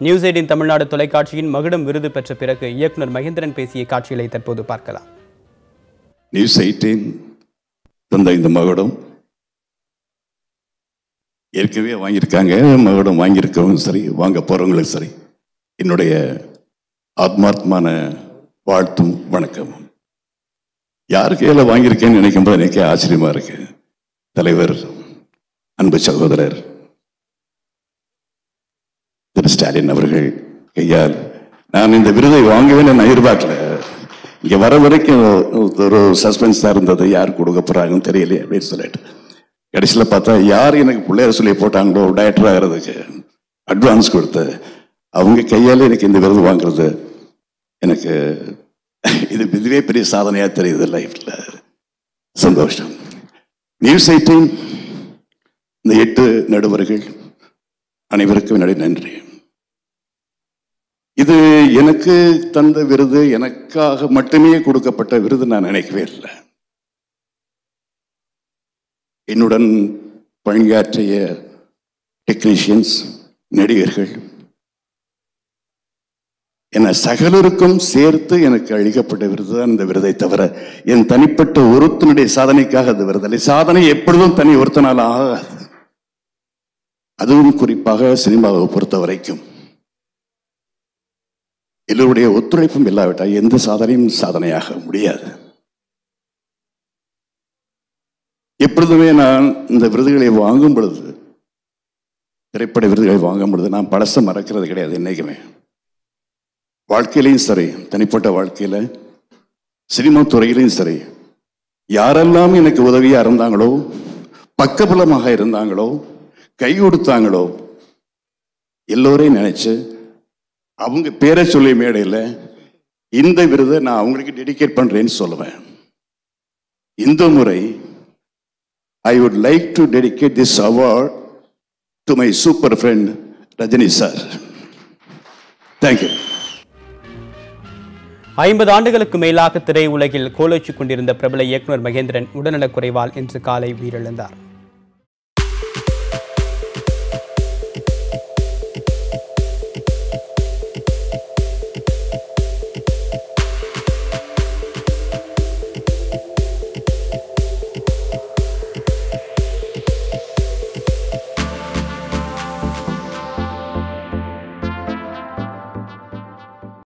News 18 Tamil Nadu தொலைக்காட்சியின் மகுடம் விருது பெற்ற பிறகு இயக்குனர் மகேந்திரன் பேசிய காட்சிகளை தற்போது பார்க்கலாம். நியூஸ் 18 தந்த இந்த மகுடம் ஏற்கனவே வாங்கியிருக்காங்க. மகுடம் வாங்கியிருக்கவங்க சரி, வாங்க போறவங்களும் சரி, என்னுடைய ஆத்மார்த்தமான வாழ்த்தும் வணக்கமும். யார் கையில் வாங்கியிருக்கேன்னு நினைக்கும் போது எனக்கே ஆச்சரியமா இருக்கு. தலைவர், அன்பு சகோதரர் திரு ஸ்டாலின் அவர்கள் கையால் நான் இந்த விருதை வாங்குவேன்னு நான் எதிர்பார்க்கல. இங்க வர வரைக்கும் ஒரு சஸ்பென்ஸ் தான் இருந்தது, யார் கொடுக்க போறாங்கன்னு தெரியலையே அப்படின்னு சொல்லிட்டு கடைசியில் பார்த்தா யார் எனக்கு பிள்ளையார் சொல்லி போட்டாங்களோ டைரக்டர் ஆகிறதுக்கு அட்வான்ஸ் கொடுத்து அவங்க கையால் எனக்கு இந்த விருது வாங்குறது எனக்கு இதுவே பெரிய சாதனையா தெரியுது லைஃப்ல. சந்தோஷம். நியூஸ் 18 இந்த 8 நடுவர்கள் அனைவருக்கும் என்னுடைய நன்றி. இது எனக்கு தந்த விருது, எனக்காக மட்டுமே கொடுக்கப்பட்ட விருது நான் நினைக்கவே இல்லை. என்னுடன் பணியாற்றிய டெக்னீஷியன்ஸ், நடிகர்கள் என சகலருக்கும் சேர்த்து எனக்கு அளிக்கப்பட்ட விருது தான் இந்த விருதை தவிர என் தனிப்பட்ட ஒருத்தனுடைய சாதனைக்காக அது விருது. சாதனை எப்பொழுதும் தனி ஒருத்தனால் ஆகாது. அதுவும் குறிப்பாக சினிமாவை பொறுத்த வரைக்கும் எல்லோருடைய ஒத்துழைப்பும் இல்லாவிட்டால் எந்த சாதனையும் சாதனையாக முடியாது. எப்பொழுதுமே நான் இந்த விருதுகளை வாங்கும் பொழுது, திரைப்பட விருதுகளை வாங்கும் பொழுது நான் பழச மறக்கிறது கிடையாது. என்னைக்குமே வாழ்க்கையிலையும் சரி, தனிப்பட்ட வாழ்க்கையில சினிமா துறையிலையும் சரி, யாரெல்லாம் எனக்கு உதவியா இருந்தாங்களோ, பக்கபலமாக இருந்தாங்களோ, கை கொடுத்தாங்களோ, எல்லோரையும் நினைச்சு அவங்க பேரை சொல்லி மேடையில் இந்த விருதை நான் அவங்களுக்கு டெடிகேட் பண்றேன்னு சொல்லுவேன். இந்த முறை I would like to dedicate this award to my super friend Rajani sir. Thank you. 50 ஆண்டுகளுக்கு மேலாக திரையுலகில் கோலோச்சிக் கொண்டிருந்த பிரபல இயக்குனர் மகேந்திரன் உடல்நலக் குறைவால் இன்று காலை உயிரிழந்தார்.